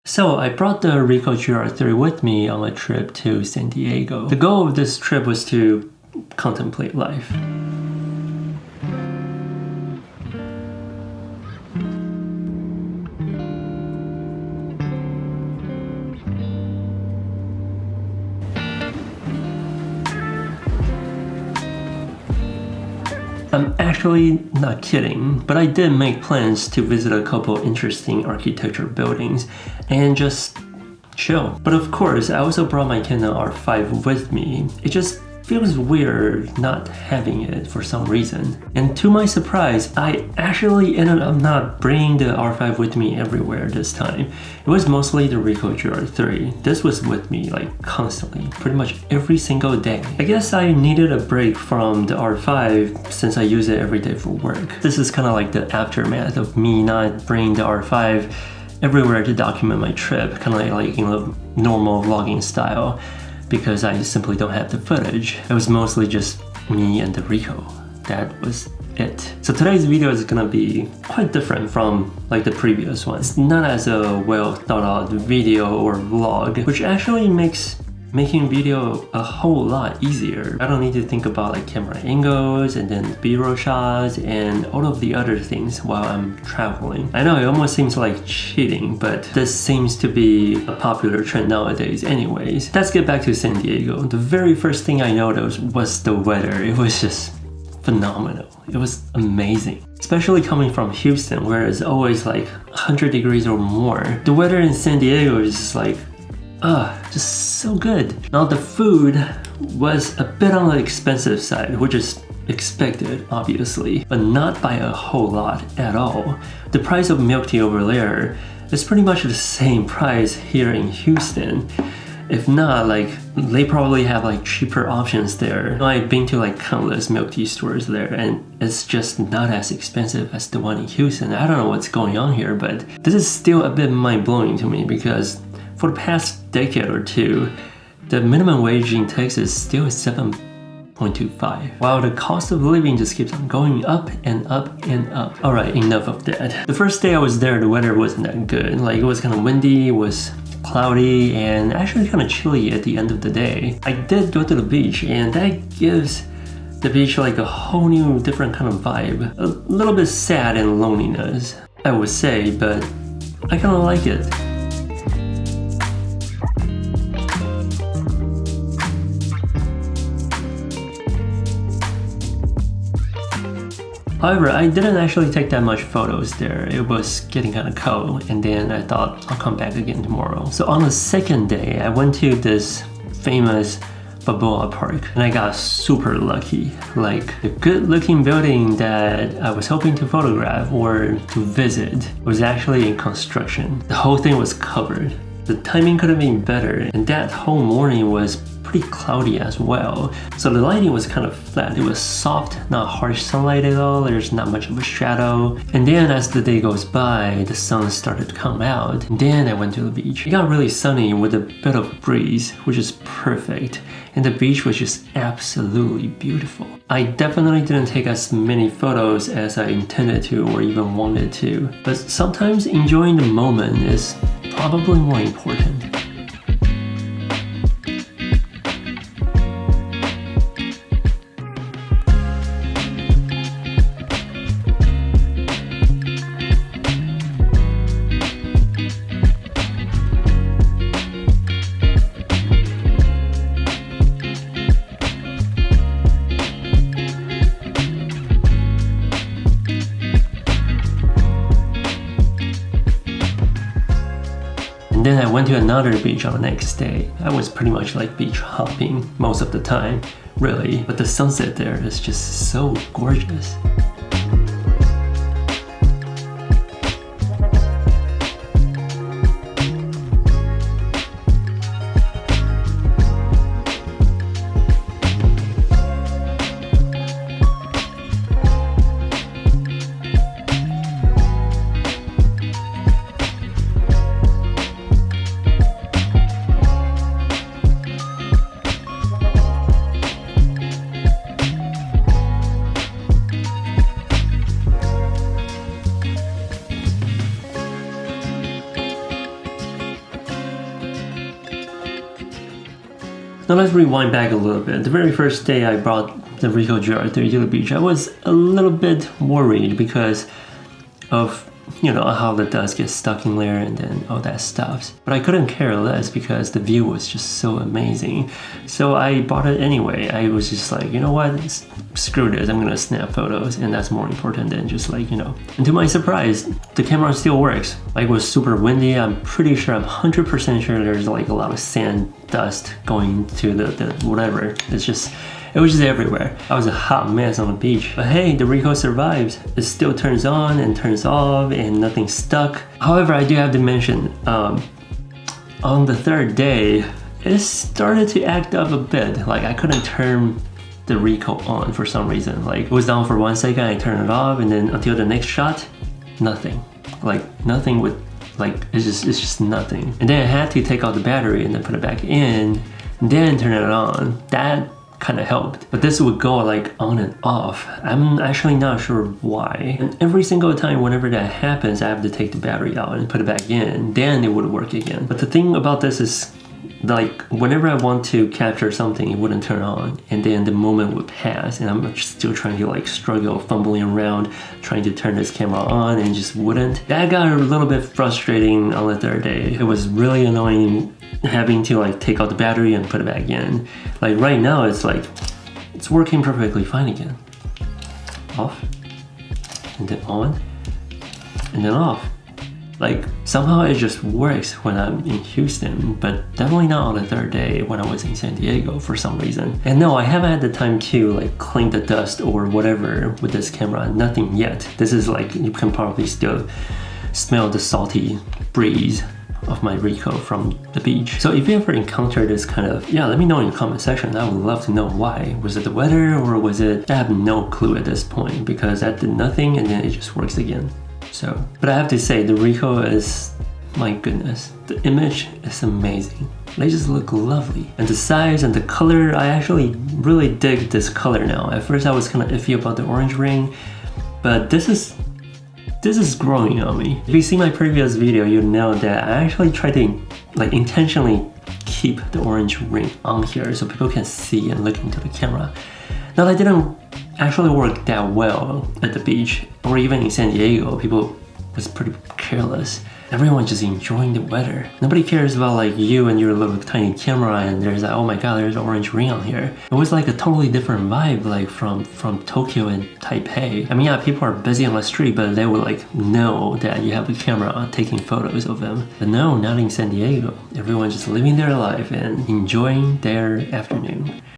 So I brought the Ricoh GR3 with me on a trip to San Diego. The goal of this trip was to contemplate life. I'm actually not kidding, but I did make plans to visit a couple interesting architecture buildings and just chill. But of course, I also brought my Canon R5 with me. It just feels weird not having it for some reason. And to my surprise, I actually ended up not bringing the R5 with me everywhere this time. It was mostly the Ricoh GR3. This was with me like constantly, pretty much every single day. I guess I needed a break from the R5 since I use it every day for work. This is kind of like the aftermath of me not bringing the R5 everywhere to document my trip, kind of like in a normal vlogging style, because I simply don't have the footage. It was mostly just me and the Ricoh. That was it. So today's video is gonna be quite different from like the previous one. It's not as a well thought out video or vlog, which actually makes making video a whole lot easier. I don't need to think about like camera angles and then B-roll shots and all of the other things while I'm traveling. I know it almost seems like cheating, but this seems to be a popular trend nowadays anyways. Let's get back to San Diego. The very first thing I noticed was the weather. It was just phenomenal. It was amazing. Especially coming from Houston, where it's always like 100 degrees or more. The weather in San Diego is just like just so good. Now the food was a bit on the expensive side, which is expected obviously, but not by a whole lot at all. The price of milk tea over there is pretty much the same price here in Houston. If not, like they probably have like cheaper options there. I've been to like countless milk tea stores there and it's just not as expensive as the one in Houston. I don't know what's going on here, but this is still a bit mind-blowing to me because for the past decade or two, the minimum wage in Texas still is 7.25, while the cost of living just keeps on going up and up and up. Alright, enough of that. The first day I was there, the weather wasn't that good. Like it was kind of windy, it was cloudy, and actually kind of chilly at the end of the day. I did go to the beach, and that gives the beach like a whole new different kind of vibe. A little bit sad and loneliness, I would say, but I kind of like it. However, I didn't actually take that much photos there. It was getting kind of cold, and then I thought I'll come back again tomorrow. So on the second day, I went to this famous Balboa Park, and I got super lucky. Like the good looking building that I was hoping to photograph or to visit was actually in construction. The whole thing was covered. The timing could have been better, and that whole morning was pretty cloudy as well. So the lighting was kind of flat. It was soft, not harsh sunlight at all. There's not much of a shadow. And then as the day goes by, the sun started to come out. And then I went to the beach. It got really sunny with a bit of breeze, which is perfect. And the beach was just absolutely beautiful. I definitely didn't take as many photos as I intended to or even wanted to. But sometimes enjoying the moment is probably more important. And then I went to another beach on the next day. I was pretty much like beach hopping most of the time, really. But the sunset there is just so gorgeous. Now let's rewind back a little bit. The very first day I brought the Ricoh GR3 to the beach, I was a little bit worried because of, you know, how the dust gets stuck in there and then all that stuff. But I couldn't care less because the view was just so amazing. So I bought it anyway. I was just like, you know what, screw this, I'm gonna snap photos, and that's more important than just like, you know. And to my surprise, the camera still works. Like, it was super windy. I'm pretty sure, I'm 100% sure there's like a lot of sand dust going to the whatever. It was just everywhere. I was a hot mess on the beach. But hey, the Ricoh survives. It still turns on and turns off and nothing stuck. However, I do have to mention, on the third day, it started to act up a bit. Like, I couldn't turn the Ricoh on for some reason. Like, it was down for 1 second, I turned it off, and then until the next shot, nothing. Like, nothing would, like, it's just nothing. And then I had to take out the battery and then put it back in, and then turn it on. That kind of helped, but this would go like on and off. I'm actually not sure why, and every single time whenever that happens, I have to take the battery out and put it back in, then it would work again. But the thing about this is, like, whenever I want to capture something, it wouldn't turn on, and then the moment would pass and I'm still trying to like struggle, fumbling around trying to turn this camera on, and just wouldn't. That got a little bit frustrating on the third day. It was really annoying having to like take out the battery and put it back in. Like, right now it's like, it's working perfectly fine again. Off, and then on, and then off. Like, somehow it just works when I'm in Houston, but definitely not on the third day when I was in San Diego for some reason. And no, I haven't had the time to like clean the dust or whatever with this camera, nothing yet. This is like, you can probably still smell the salty breeze of my Ricoh from the beach. So if you ever encounter this kind of, yeah, let me know in the comment section. I would love to know why. Was it the weather, or was it, I have no clue at this point, because that did nothing and then it just works again. So, but I have to say, the Ricoh is, my goodness, the image is amazing. They just look lovely. And the size and the color, I actually really dig this color now. At first I was kind of iffy about the orange ring, but this is growing on me. If you see my previous video, you know that I actually tried to like intentionally keep the orange ring on here so people can see and look into the camera. Now, that didn't actually work that well at the beach or even in San Diego. People was pretty careless. Everyone just enjoying the weather. Nobody cares about like you and your little tiny camera and there's like, oh my god, there's an orange ring on here. It was like a totally different vibe, like from Tokyo and Taipei. I mean, yeah, people are busy on the street, but they would like know that you have a camera taking photos of them. But no, not in San Diego. Everyone's just living their life and enjoying their afternoon.